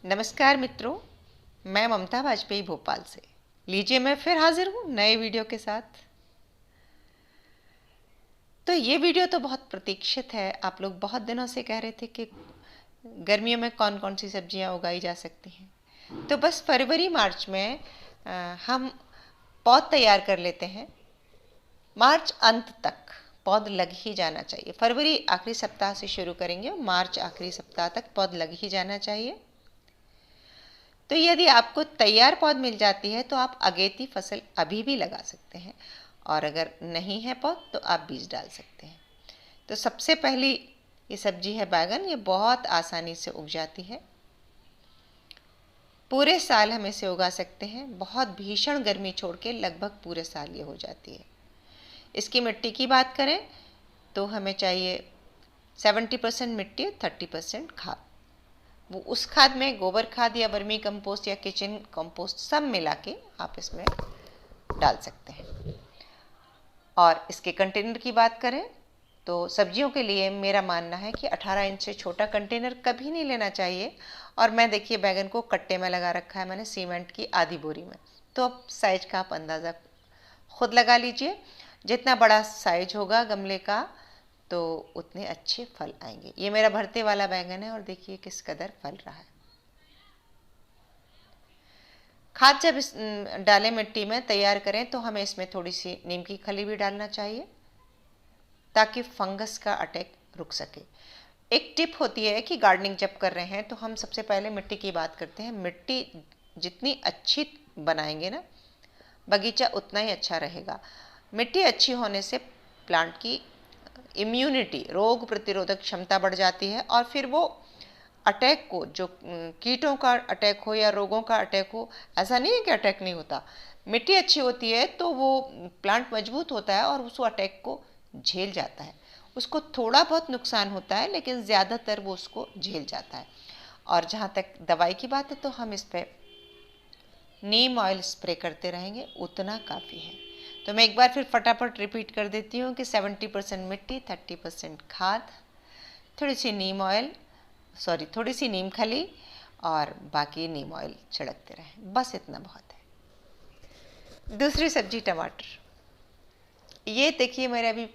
नमस्कार मित्रों, मैं ममता वाजपेयी भोपाल से। लीजिए मैं फिर हाजिर हूँ नए वीडियो के साथ। तो ये वीडियो तो बहुत प्रतीक्षित है। आप लोग बहुत दिनों से कह रहे थे कि गर्मियों में कौन कौन सी सब्जियां उगाई जा सकती हैं। तो बस फरवरी मार्च में हम पौध तैयार कर लेते हैं। मार्च अंत तक पौध लग ही जाना चाहिए। फरवरी आखिरी सप्ताह से शुरू करेंगे, मार्च आखिरी सप्ताह तक पौध लग ही जाना चाहिए। तो यदि आपको तैयार पौध मिल जाती है तो आप अगेती फसल अभी भी लगा सकते हैं, और अगर नहीं है पौध तो आप बीज डाल सकते हैं। तो सबसे पहली ये सब्जी है बैगन। ये बहुत आसानी से उग जाती है, पूरे साल हम इसे उगा सकते हैं। बहुत भीषण गर्मी छोड़ के लगभग पूरे साल ये हो जाती है। इसकी मिट्टी की बात करें तो हमें चाहिए 70% मिट्टी, 30% खाद। वो उस खाद में गोबर खाद या वर्मी कंपोस्ट या किचन कंपोस्ट सब मिला के आप इसमें डाल सकते हैं। और इसके कंटेनर की बात करें तो सब्जियों के लिए मेरा मानना है कि 18 इंच से छोटा कंटेनर कभी नहीं लेना चाहिए। और मैं देखिए बैगन को कट्टे में लगा रखा है मैंने, सीमेंट की आधी बोरी में। तो अब साइज का आप अंदाज़ा खुद लगा लीजिए। जितना बड़ा साइज होगा गमले का तो उतने अच्छे फल आएंगे। ये मेरा भरते वाला बैंगन है और देखिए किस कदर फल रहा है। खाद जब इस डालें मिट्टी में तैयार करें तो हमें इसमें थोड़ी सी नीम की खली भी डालना चाहिए ताकि फंगस का अटैक रुक सके। एक टिप होती है कि गार्डनिंग जब कर रहे हैं तो हम सबसे पहले मिट्टी की बात करते हैं। मिट्टी जितनी अच्छी बनाएंगे ना बगीचा उतना ही अच्छा रहेगा। मिट्टी अच्छी होने से प्लांट की इम्यूनिटी, रोग प्रतिरोधक क्षमता बढ़ जाती है, और फिर वो अटैक को, जो कीटों का अटैक हो या रोगों का अटैक हो, ऐसा नहीं है कि अटैक नहीं होता। मिट्टी अच्छी होती है तो वो प्लांट मजबूत होता है और उस अटैक को झेल जाता है। उसको थोड़ा बहुत नुकसान होता है लेकिन ज़्यादातर वो उसको झेल जाता है। और जहाँ तक दवाई की बात है तो हम इस पर नीम ऑयल स्प्रे करते रहेंगे, उतना काफ़ी है। तो मैं एक बार फिर फटाफट रिपीट कर देती हूँ कि 70% मिट्टी, 30% खाद, थोड़ी सी नीम ऑयल, थोड़ी सी नीम खली, और बाकी नीम ऑयल छिड़कते रहें। बस इतना बहुत है। दूसरी सब्जी टमाटर। ये देखिए मेरे अभी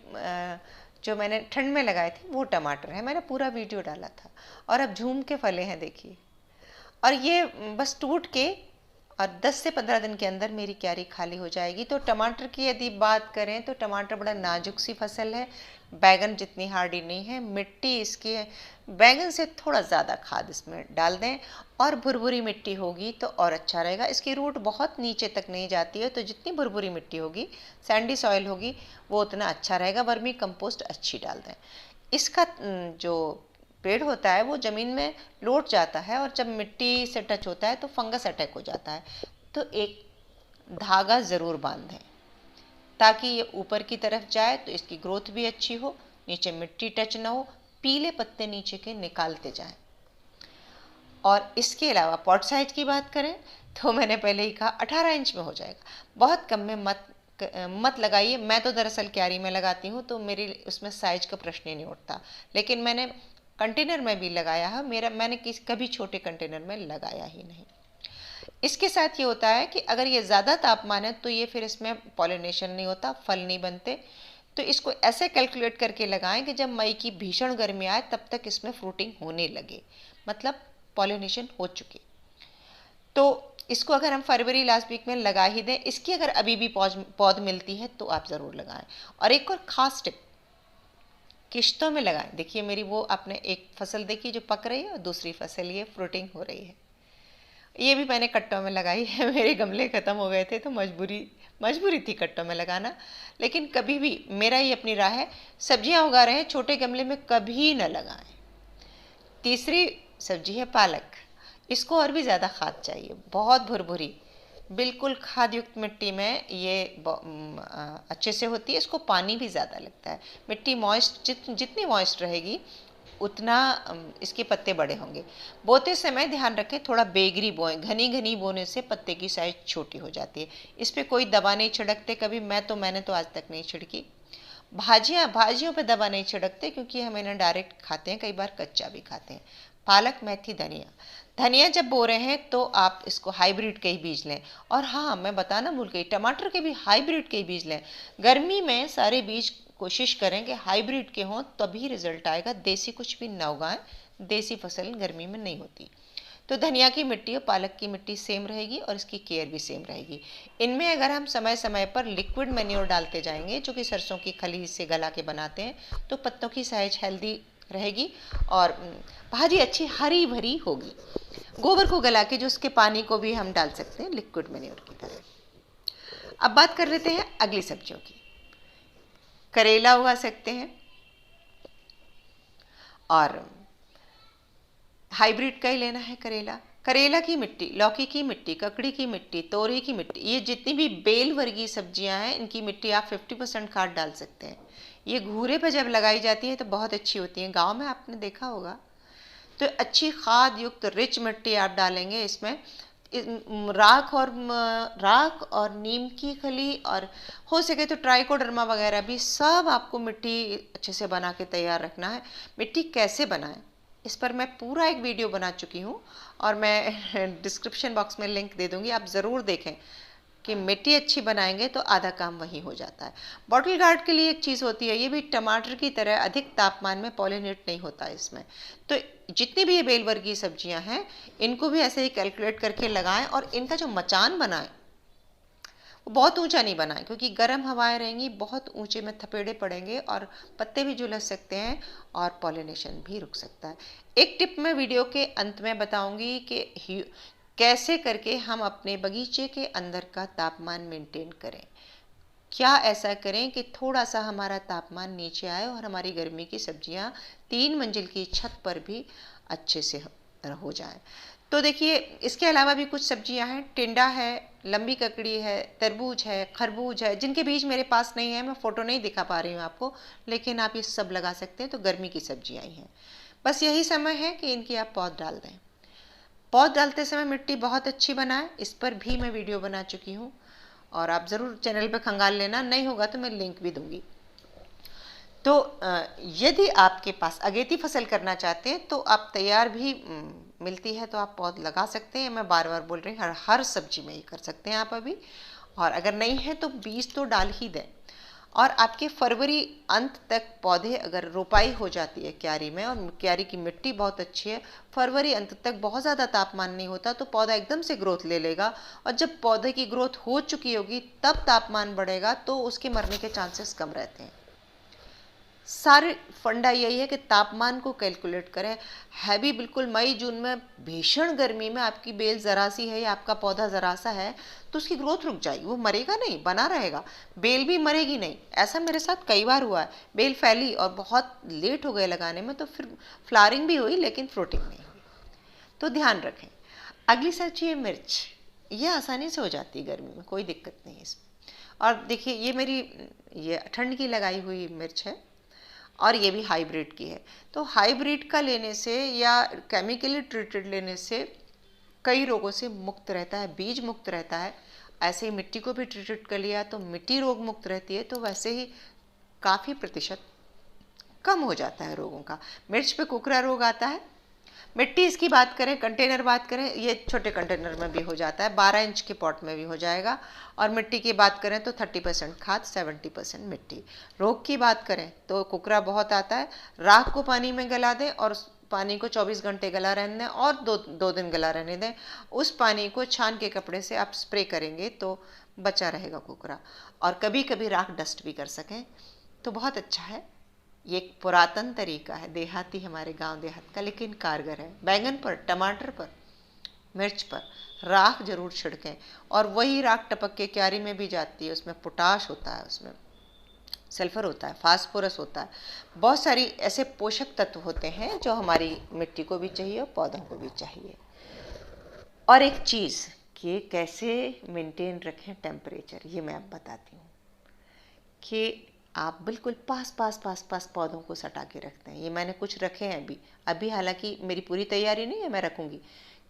जो मैंने ठंड में लगाए थे वो टमाटर है। मैंने पूरा वीडियो डाला था और अब झूम के फले हैं देखिए। और ये बस टूट के और 10 से 15 दिन के अंदर मेरी क्यारी खाली हो जाएगी। तो टमाटर की यदि बात करें तो टमाटर बड़ा नाजुक सी फसल है, बैगन जितनी हार्डी नहीं है। मिट्टी इसकी बैगन से थोड़ा ज़्यादा खाद इसमें डाल दें और भुरभुरी मिट्टी होगी तो और अच्छा रहेगा। इसकी रूट बहुत नीचे तक नहीं जाती है, तो जितनी भुरभुरी मिट्टी होगी, सैंडी सॉइल होगी, वो उतना अच्छा रहेगा। वर्मी कंपोस्ट अच्छी डाल दें। इसका जो पेड़ होता है वो ज़मीन में लौट जाता है और जब मिट्टी से टच होता है तो फंगस अटैक हो जाता है। तो एक धागा ज़रूर बांध दें ताकि ये ऊपर की तरफ जाए तो इसकी ग्रोथ भी अच्छी हो, नीचे मिट्टी टच ना हो, पीले पत्ते नीचे के निकालते जाएं। और इसके अलावा पॉट साइज की बात करें तो मैंने पहले ही कहा 18 इंच में हो जाएगा। बहुत कम में मत लगाइए। मैं तो दरअसल क्यारी में लगाती हूँ तो मेरी उसमें साइज का प्रश्न ही नहीं उठता, लेकिन मैंने कंटेनर में भी लगाया है। मैंने कभी छोटे कंटेनर में लगाया ही नहीं। इसके साथ ये होता है कि अगर ये ज़्यादा तापमान है तो ये फिर इसमें पॉलिनेशन नहीं होता, फल नहीं बनते। तो इसको ऐसे कैलकुलेट करके लगाएं कि जब मई की भीषण गर्मी आए तब तक इसमें फ्रूटिंग होने लगे, मतलब पॉलिनेशन हो चुके। तो इसको अगर हम फरवरी लास्ट वीक में लगा ही दें, इसकी अगर अभी भी पौध मिलती है तो आप ज़रूर लगाएं। और एक और ख़ास टिप, किश्तों में लगाएं। देखिए मेरी वो आपने एक फसल देखी जो पक रही है और दूसरी फसल ये फ्रूटिंग हो रही है। ये भी मैंने कट्टों में लगाई है। मेरे गमले ख़त्म हो गए थे तो मजबूरी थी कट्टों में लगाना। लेकिन कभी भी, मेरा ये अपनी राय है, सब्जियां उगा रहे हैं छोटे गमले में कभी न लगाएं। तीसरी सब्जी है पालक। इसको और भी ज़्यादा खाद चाहिए, बहुत भुरभुरी, बिल्कुल खाद युक्त मिट्टी में ये अच्छे से होती है। इसको पानी भी ज़्यादा लगता है। मिट्टी मॉइस्ट जितनी मॉइस्ट रहेगी उतना इसके पत्ते बड़े होंगे। बोते समय ध्यान रखें थोड़ा बेगरी बोएं। घनी घनी बोने से पत्ते की साइज़ छोटी हो जाती है। इस पर कोई दवा नहीं छिड़कते कभी, मैंने तो आज तक नहीं छिड़की। भाजियों पे दवा नहीं छिड़कते क्योंकि हम इन्हें डायरेक्ट खाते हैं, कई बार कच्चा भी खाते हैं। पालक, मेथी, धनिया। धनिया जब बो रहे हैं तो आप इसको हाइब्रिड के ही बीज लें। और हाँ, मैं बताना भूल गई, टमाटर के भी हाइब्रिड के ही बीज लें। गर्मी में सारे बीज कोशिश करें कि हाइब्रिड के हों, तभी रिजल्ट आएगा। देसी कुछ भी ना उगाएं, देसी फसल गर्मी में नहीं होती। तो धनिया की मिट्टी और पालक की मिट्टी सेम रहेगी और इसकी केयर भी सेम रहेगी। इनमें अगर हम समय समय पर लिक्विड मैन्योर डालते जाएंगे, जो कि सरसों की खली से गला के बनाते हैं, तो पत्तों की साइज हेल्दी रहेगी और भाजी अच्छी हरी भरी होगी। गोबर को गला के जो उसके पानी को भी हम डाल सकते हैं लिक्विड मैन्योर की तरह। अब बात कर लेते हैं अगली सब्जियों की। करेला उगा सकते हैं और हाइब्रिड का ही लेना है करेला। करेला की मिट्टी, लौकी की मिट्टी, ककड़ी की मिट्टी, तोरी की मिट्टी, ये जितनी भी बेल वर्गीय सब्जियां हैं, इनकी मिट्टी आप 50% खाद डाल सकते हैं। ये घूरे पर जब लगाई जाती है तो बहुत अच्छी होती है, गांव में आपने देखा होगा। तो अच्छी खाद युक्त रिच मिट्टी आप डालेंगे इसमें। राख और नीम की खली और हो सके तो ट्राइकोडर्मा वगैरह भी, सब आपको मिट्टी अच्छे से बना के तैयार रखना है। मिट्टी कैसे बनाएं, इस पर मैं पूरा एक वीडियो बना चुकी हूँ और मैं डिस्क्रिप्शन बॉक्स में लिंक दे दूँगी, आप ज़रूर देखें कि मिट्टी अच्छी बनाएंगे तो आधा काम वही हो जाता है। बॉटल गार्ड के लिए एक चीज़ होती है, ये भी टमाटर की तरह अधिक तापमान में पॉलिनेट नहीं होता इसमें। तो जितनी भी ये बेल वर्गीय सब्जियां हैं, इनको भी ऐसे ही कैलकुलेट करके लगाएं और इनका जो मचान बनाएं वो बहुत ऊंचा नहीं बनाएं, क्योंकि गर्म हवाएं रहेंगी, बहुत ऊंचे में थपेड़े पड़ेंगे और पत्ते भी झुलस सकते हैं और पॉलिनेशन भी रुक सकता है। एक टिप मैं वीडियो के अंत में बताऊंगी कि कैसे करके हम अपने बगीचे के अंदर का तापमान मेंटेन करें। क्या ऐसा करें कि थोड़ा सा हमारा तापमान नीचे आए और हमारी गर्मी की सब्जियां 3 मंजिल की छत पर भी अच्छे से हो जाएं। तो देखिए, इसके अलावा भी कुछ सब्जियां हैं। टिंडा है, लंबी ककड़ी है, तरबूज है, खरबूज है, जिनके बीज मेरे पास नहीं है, मैं फ़ोटो नहीं दिखा पा रही हूँ आपको, लेकिन आप ये सब लगा सकते हैं। तो गर्मी की सब्जियां ही हैं। बस यही समय है कि इनकी आप पौध डाल दें। पौध डालते समय मिट्टी बहुत अच्छी बनाएं, इस पर भी मैं वीडियो बना चुकी हूँ और आप ज़रूर चैनल पर खंगाल लेना, नहीं होगा तो मैं लिंक भी दूंगी। तो यदि आपके पास अगेती फसल करना चाहते हैं तो आप तैयार भी मिलती है तो आप पौध लगा सकते हैं। मैं बार बार बोल रही हूँ, हर सब्जी में ये कर सकते हैं आप अभी। और अगर नहीं है तो बीज तो डाल ही दें। और आपके फरवरी अंत तक पौधे, अगर रोपाई हो जाती है क्यारी में और क्यारी की मिट्टी बहुत अच्छी है, फरवरी अंत तक बहुत ज़्यादा तापमान नहीं होता तो पौधा एकदम से ग्रोथ ले लेगा। और जब पौधे की ग्रोथ हो चुकी होगी तब तापमान बढ़ेगा तो उसके मरने के चांसेस कम रहते हैं। सारे फंडा यही है कि तापमान को कैलकुलेट करें। है भी बिल्कुल मई जून में भीषण गर्मी में आपकी बेल ज़रा सी है या आपका पौधा ज़रा सा है तो उसकी ग्रोथ रुक जाएगी, वो मरेगा नहीं, बना रहेगा, बेल भी मरेगी नहीं। ऐसा मेरे साथ कई बार हुआ है, बेल फैली और बहुत लेट हो गए लगाने में, तो फिर फ्लावरिंग भी हुई लेकिन फ्रूटिंग नहीं हुई। तो ध्यान रखें। अगली सब्जी है मिर्च। ये आसानी से हो जाती है गर्मी में, कोई दिक्कत नहीं है इसमें। और देखिए, ये मेरी ये ठंड की लगाई हुई मिर्च है और ये भी हाइब्रिड की है। तो हाइब्रिड का लेने से या केमिकली ट्रीटेड लेने से कई रोगों से मुक्त रहता है, बीज मुक्त रहता है। ऐसे ही मिट्टी को भी ट्रीटेड कर लिया तो मिट्टी रोग मुक्त रहती है। तो वैसे ही काफ़ी प्रतिशत कम हो जाता है रोगों का। मिर्च पे कुकरा रोग आता है। मिट्टी इसकी बात करें, कंटेनर बात करें, ये छोटे कंटेनर में भी हो जाता है, 12 इंच के पॉट में भी हो जाएगा। और मिट्टी की बात करें तो 30% खाद, 70% मिट्टी। रोग की बात करें तो कुकरा बहुत आता है। राख को पानी में गला दें और पानी को 24 घंटे गला रहने दें और दो दिन गला रहने दें। उस पानी को छान के कपड़े से आप स्प्रे करेंगे तो बचा रहेगा कुकरा। और कभी कभी राख डस्ट भी कर सकें तो बहुत अच्छा है। ये एक पुरातन तरीका है, देहाती, हमारे गांव देहात का, लेकिन कारगर है। बैंगन पर, टमाटर पर, मिर्च पर राख जरूर छिड़कें। और वही राख टपक के क्यारी में भी जाती है, उसमें पोटाश होता है, उसमें सल्फर होता है, फास्फोरस होता है, बहुत सारी ऐसे पोषक तत्व होते हैं जो हमारी मिट्टी को भी चाहिए और पौधों को भी चाहिए। और एक चीज़ कि कैसे मेंटेन रखें टेम्परेचर, ये मैं अब बताती हूँ कि आप बिल्कुल पास पास पास पास पौधों को सटा के रखते हैं। ये मैंने कुछ रखे हैं अभी हालांकि मेरी पूरी तैयारी नहीं है, मैं रखूँगी।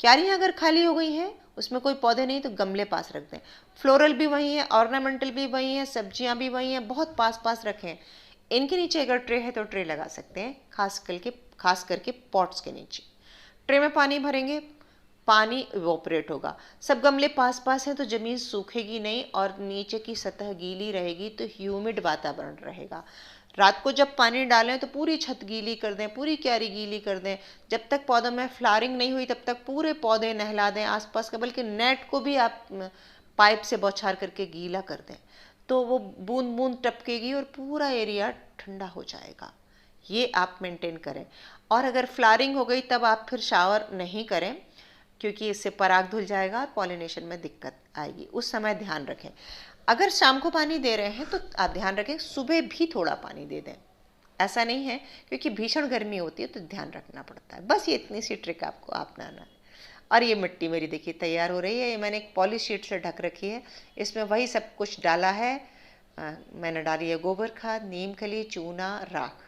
क्यारियाँ अगर खाली हो गई हैं, उसमें कोई पौधे नहीं, तो गमले पास रख दें। फ्लोरल भी वही है, ऑर्नामेंटल भी वही है, सब्जियाँ भी वही हैं, बहुत पास पास रखें। इनके नीचे अगर ट्रे है तो ट्रे लगा सकते हैं, खास करके पॉट्स के नीचे। ट्रे में पानी भरेंगे, पानी इवोपरेट होगा। सब गमले पास पास हैं तो ज़मीन सूखेगी नहीं और नीचे की सतह गीली रहेगी, तो ह्यूमिड वातावरण रहेगा। रात को जब पानी डालें तो पूरी छत गीली कर दें, पूरी क्यारी गीली कर दें। जब तक पौधों में फ्लावरिंग नहीं हुई तब तक पूरे पौधे नहला दें आसपास का, बल्कि नेट को भी आप पाइप से बौछार करके गीला कर दें, तो वो बूंद बूंद टपकेगी और पूरा एरिया ठंडा हो जाएगा। ये आप मेंटेन करें। और अगर फ्लावरिंग हो गई तब आप फिर शावर नहीं करें, क्योंकि इससे पराग धुल जाएगा और पॉलिनेशन में दिक्कत आएगी। उस समय ध्यान रखें। अगर शाम को पानी दे रहे हैं तो आप ध्यान रखें सुबह भी थोड़ा पानी दे दें। ऐसा नहीं है, क्योंकि भीषण गर्मी होती है तो ध्यान रखना पड़ता है। बस ये इतनी सी ट्रिक आपको अपनाना है। और ये मिट्टी मेरी देखिए तैयार हो रही है। ये मैंने एक पॉलीशीट से ढक रखी है, इसमें वही सब कुछ डाला है। मैंने डाली है गोबर खाद, नीम खली, चूना, राख।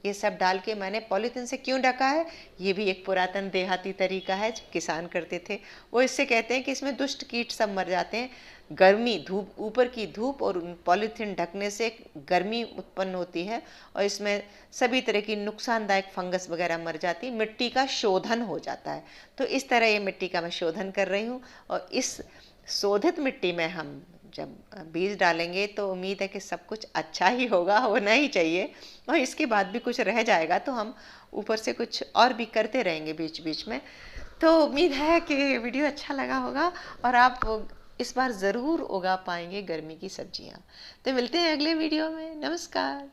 ये सब डाल के मैंने पॉलीथीन से क्यों ढका है, ये भी एक पुरातन देहाती तरीका है जो किसान करते थे। वो इससे कहते हैं कि इसमें दुष्ट कीट सब मर जाते हैं। गर्मी, धूप, ऊपर की धूप और पॉलीथीन ढकने से गर्मी उत्पन्न होती है और इसमें सभी तरह की नुकसानदायक फंगस वगैरह मर जाती, मिट्टी का शोधन हो जाता है। तो इस तरह ये मिट्टी का मैं शोधन कर रही हूँ। और इस शोधित मिट्टी में हम जब बीज डालेंगे तो उम्मीद है कि सब कुछ अच्छा ही होगा, होना ही चाहिए। और इसके बाद भी कुछ रह जाएगा तो हम ऊपर से कुछ और भी करते रहेंगे बीच बीच में। तो उम्मीद है कि वीडियो अच्छा लगा होगा और आप इस बार ज़रूर उगा पाएंगे गर्मी की सब्जियां। तो मिलते हैं अगले वीडियो में। नमस्कार।